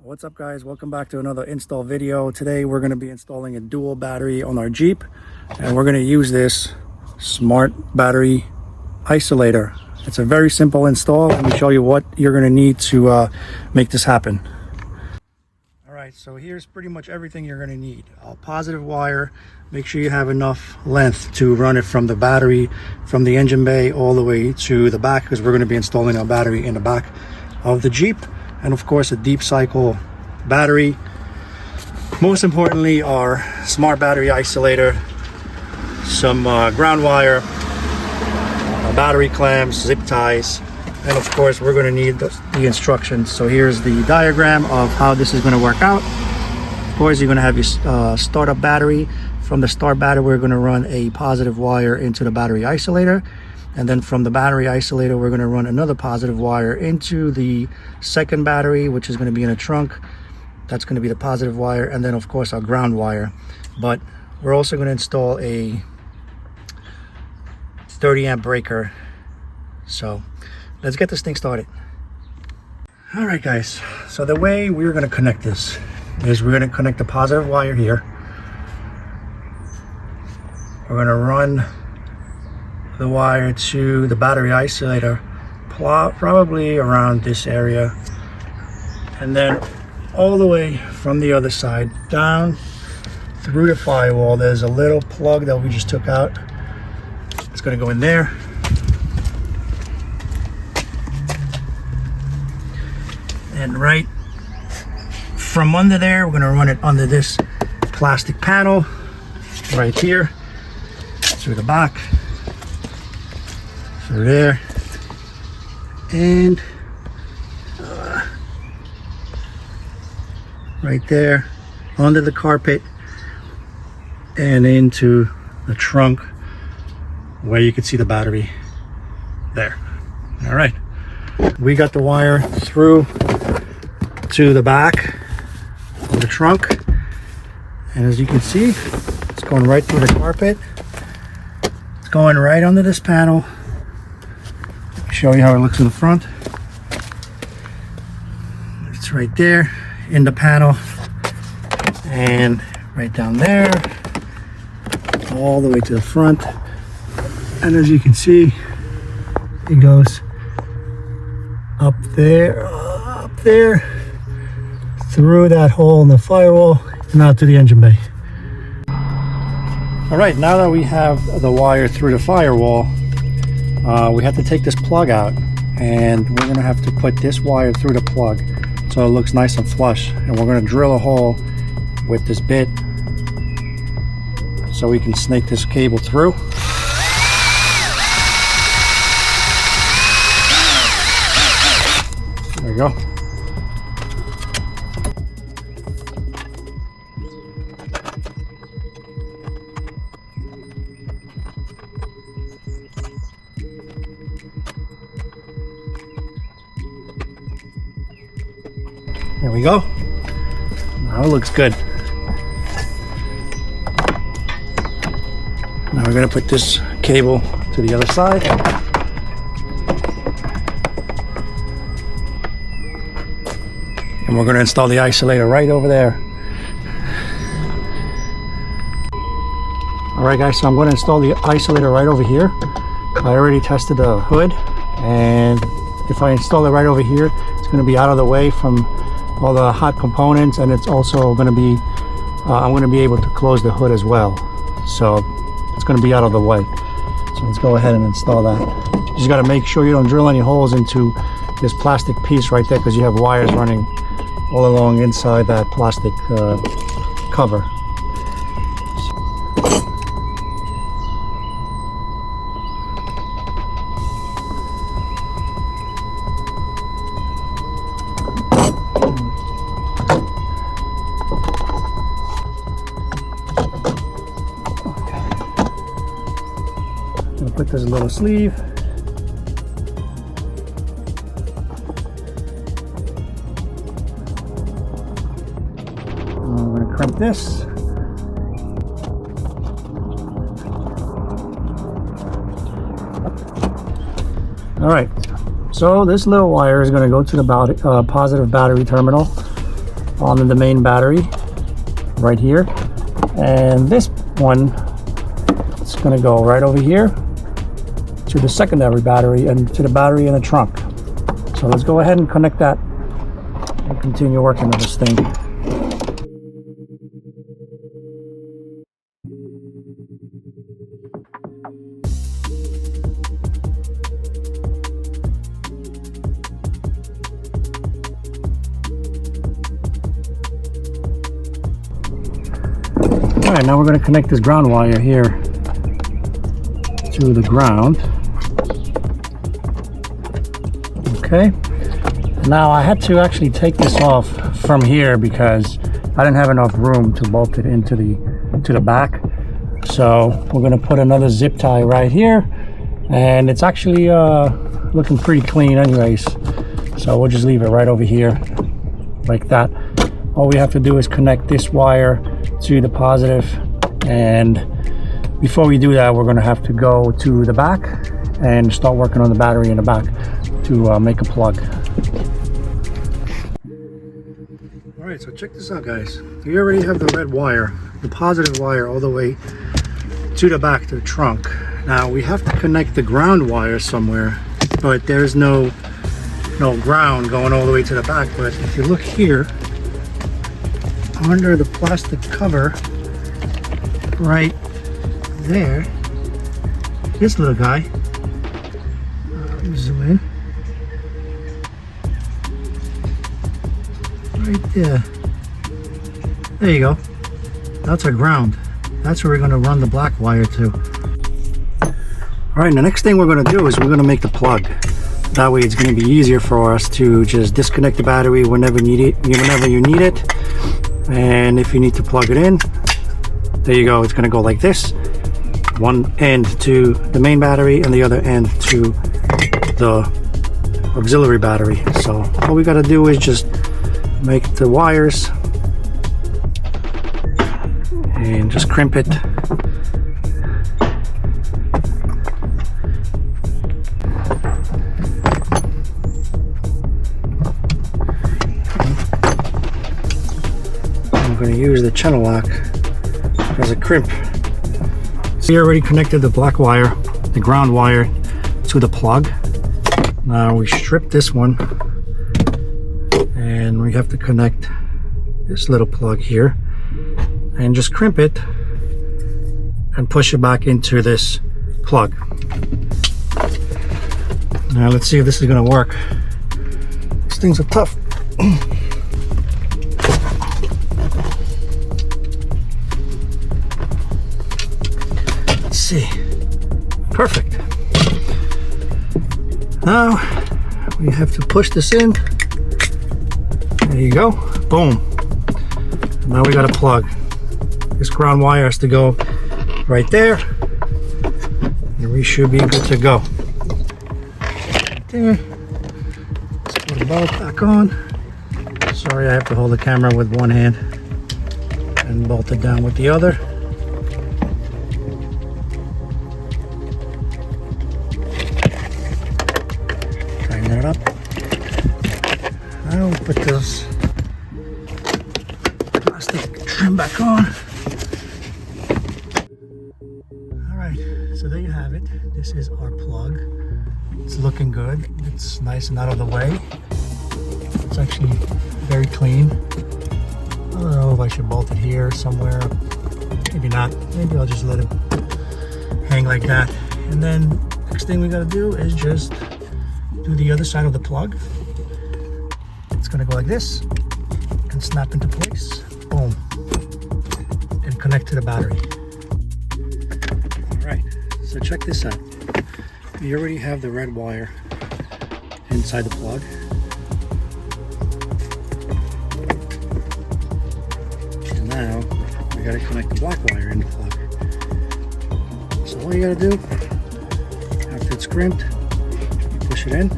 What's up guys, welcome back to another install video. Today we're going to be installing a dual battery on our Jeep, and we're going to use this smart battery isolator. It's a very simple install. Let me show you what you're going to need to make this happen. Alright, so here's pretty much everything you're going to need. A positive wire. Make sure you have enough length to run it from the battery, from the engine bay all the way to the back, because we're going to be installing a battery in the back of the Jeep. And of course a deep cycle battery. Most importantly, our smart battery isolator, some ground wire, battery clamps, zip ties, and of course we're going to need the instructions. So here's the diagram of how this is going to work out. Of course, you're going to have your startup battery. From the start battery, we're going to run a positive wire into the battery isolator. And then from the battery isolator, we're going to run another positive wire into the second battery, which is going to be in a trunk. That's going to be the positive wire. And then of course our ground wire. But we're also going to install a 30 amp breaker. So let's get this thing started. All right guys, so the way we're going to connect this is we're going to connect the positive wire here. We're going to run the wire to the battery isolator, probably around this area, and then all the way from the other side down through the firewall. There's a little plug that we just took out. It's going to go in there, and right from under there we're going to run it under this plastic panel right here through the back, through there, and right there under the carpet and into the trunk where you can see the battery there. All right, we got the wire through to the back of the trunk, and as you can see, it's going right through the carpet. It's going right under this panel. Show you how it looks in the front. It's right there in the panel, and right down there all the way to the front. And as you can see, it goes up there through that hole in the firewall and out to the engine bay. All right, now that we have the wire through the firewall, we have to take this plug out, and we're going to have to put this wire through the plug so it looks nice and flush, and we're going to drill a hole with this bit so we can snake this cable through. There we go. There we go. Now it looks good. Now we're going to put this cable to the other side. And we're going to install the isolator right over there. Alright guys, so I'm going to install the isolator right over here. I already tested the hood, and if I install it right over here, it's going to be out of the way from all the hot components, and it's also going to be I'm going to be able to close the hood as well, so it's going to be out of the way. So let's go ahead and install that. You just got to make sure you don't drill any holes into this plastic piece right there, because you have wires running all along inside that plastic cover. Put this little sleeve. I'm going to crimp this. All right, so this little wire is going to go to the positive battery terminal, on the main battery right here, and this one is going to go right over here to the secondary battery and to the battery in the trunk. So let's go ahead and connect that and continue working on this thing. Alright, now we're going to connect this ground wire here to the ground. Okay, now I had to actually take this off from here because I didn't have enough room to bolt it into the back. So we're going to put another zip tie right here, and it's actually looking pretty clean anyways. So we'll just leave it right over here like that. All we have to do is connect this wire to the positive, and before we do that, we're going to have to go to the back and start working on the battery in the back to make a plug. Alright, so check this out, guys. We already have the red wire, the positive wire, all the way to the back, to the trunk. Now we have to connect the ground wire somewhere, but there's no ground going all the way to the back. But if you look here under the plastic cover right there, this little guy, let me zoom in, right there you go. That's our ground. That's where we're going to run the black wire to. Alright, the next thing we're going to do is we're going to make the plug. That way it's going to be easier for us to just disconnect the battery whenever you need it. And if you need to plug it in, there you go. It's going to go like this. One end to the main battery and the other end to the auxiliary battery. So all we got to do is just make the wires and just crimp it. I'm going to use the channel lock as a crimp. So we already connected the black wire, the ground wire, to the plug. Now we strip this one and we have to connect this little plug here and just crimp it and push it back into this plug. Now let's see if this is going to work. These things are tough. Let's see. Perfect. Now we have to push this in. There you go. Boom. Now we got a plug. This ground wire has to go right there, and we should be good to go. Right there. Let's put the bolt back on. Sorry, I have to hold the camera with one hand and bolt it down with the other. Tighten it up. Now put this plastic trim back on. So there you have it. This is our plug. It's looking good. It's nice and out of the way. It's actually very clean. I don't know if I should bolt it here somewhere. Maybe not. Maybe I'll just let it hang like that. And then next thing we gotta do is just do the other side of the plug. It's gonna go like this and snap into place. Boom. And connect to the battery. So check this out. We already have the red wire inside the plug. And now we gotta connect the black wire in the plug. So all you gotta do, after it's crimped, you push it in.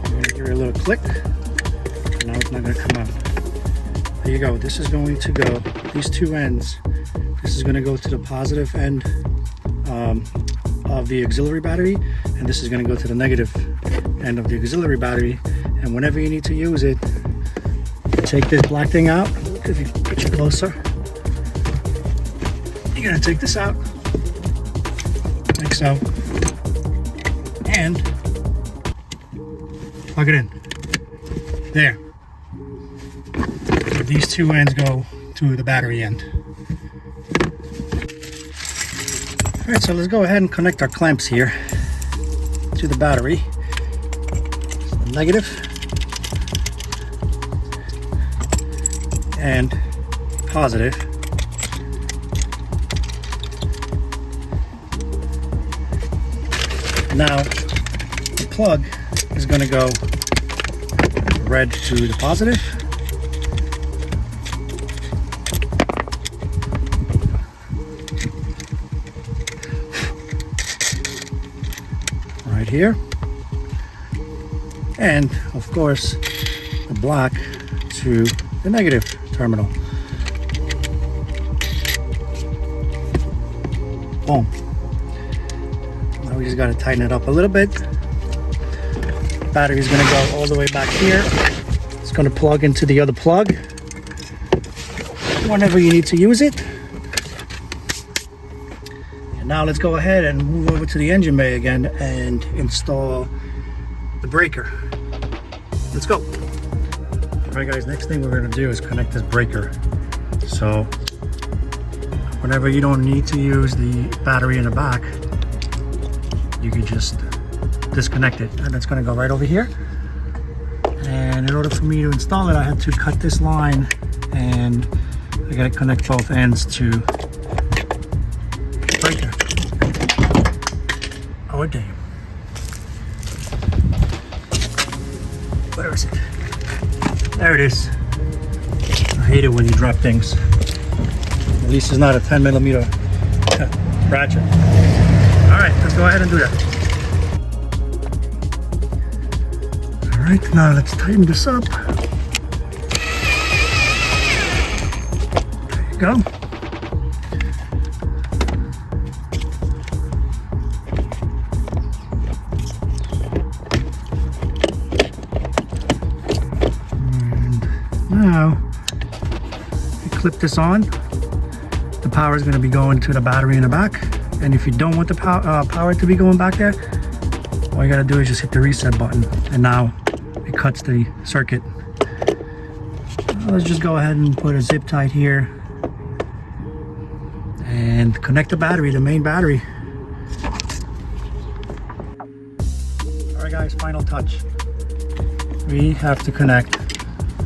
You're gonna hear a little click. And now it's not gonna come out. There you go. This is going to go, these two ends, this is gonna go to the positive end of the auxiliary battery, and this is going to go to the negative end of the auxiliary battery. And whenever you need to use it, take this black thing out. If you put it closer, you're gonna take this out, like so, and plug it in. There. So these two ends go to the battery end. Alright, so let's go ahead and connect our clamps here to the battery. So negative and positive. Now the plug is going to go red to the positive. Right here. And of course the black to the negative terminal. Boom. Now we just got to tighten it up a little bit. Battery is going to go all the way back here. It's going to plug into the other plug whenever you need to use it. And now let's go ahead and move over to the engine bay again and install the breaker. Let's go. Alright guys, next thing we're going to do is connect this breaker. So whenever you don't need to use the battery in the back, you can just disconnect it, and it's going to go right over here. And in order for me to install it, I had to cut this line, and I got to connect both ends to the breaker. Oh damn. Where is it? There it is. I hate it when you drop things. At least it's not a 10mm ratchet. Alright, let's go ahead and do that. Alright, now let's tighten this up. There you go. And now, you clip this on. The power is going to be going to the battery in the back. And if you don't want the power to be going back there, all you got to do is just hit the reset button. And now it cuts the circuit. Let's just go ahead and put a zip tie here and connect the battery, the main battery. Alright guys, final touch. We have to connect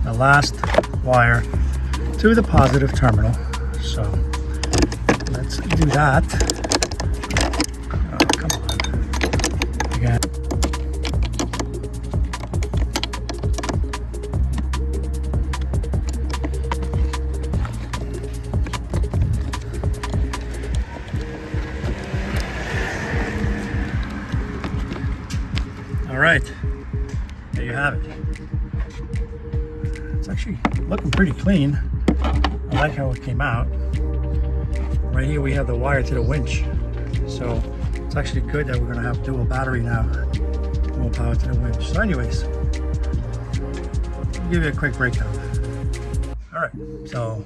the last wire to the positive terminal. So let's do that. Oh, come on. Again. All right, there you have it. It's actually looking pretty clean. I like how it came out. Right here we have the wire to the winch. So it's actually good that we're gonna have dual battery now. Dual power to the winch. So anyways, I'll give you a quick breakdown. All right, so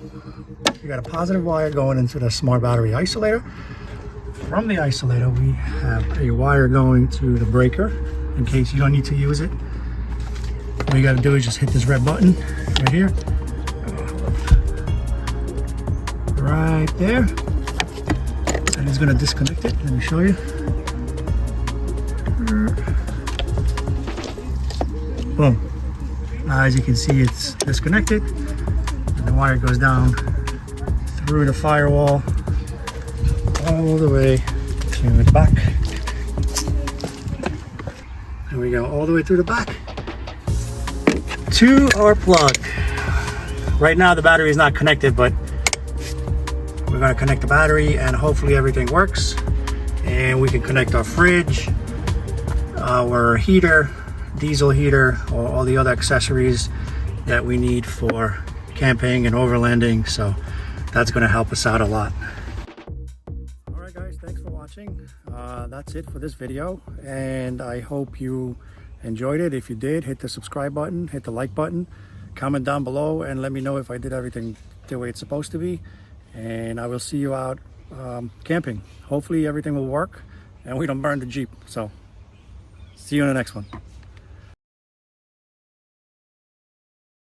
we got a positive wire going into the smart battery isolator. From the isolator, we have a wire going to the breaker in case you don't need to use it. All you gotta do is just hit this red button right here. Right there. And it's gonna disconnect it. Let me show you. Boom. Now, as you can see, it's disconnected. And the wire goes down through the firewall all the way to the back. There we go, all the way through the back to our plug. Right now the battery is not connected, but we're going to connect the battery and hopefully everything works, and we can connect our fridge, our heater, diesel heater, or all the other accessories that we need for camping and overlanding. So that's going to help us out a lot. Alright guys, thanks for watching. That's it for this video, and I hope you enjoyed it. If you did, hit the subscribe button, hit the like button, comment down below and let me know if I did everything the way it's supposed to be. And I will see you out camping. Hopefully everything will work and we don't burn the Jeep. So see you in the next one.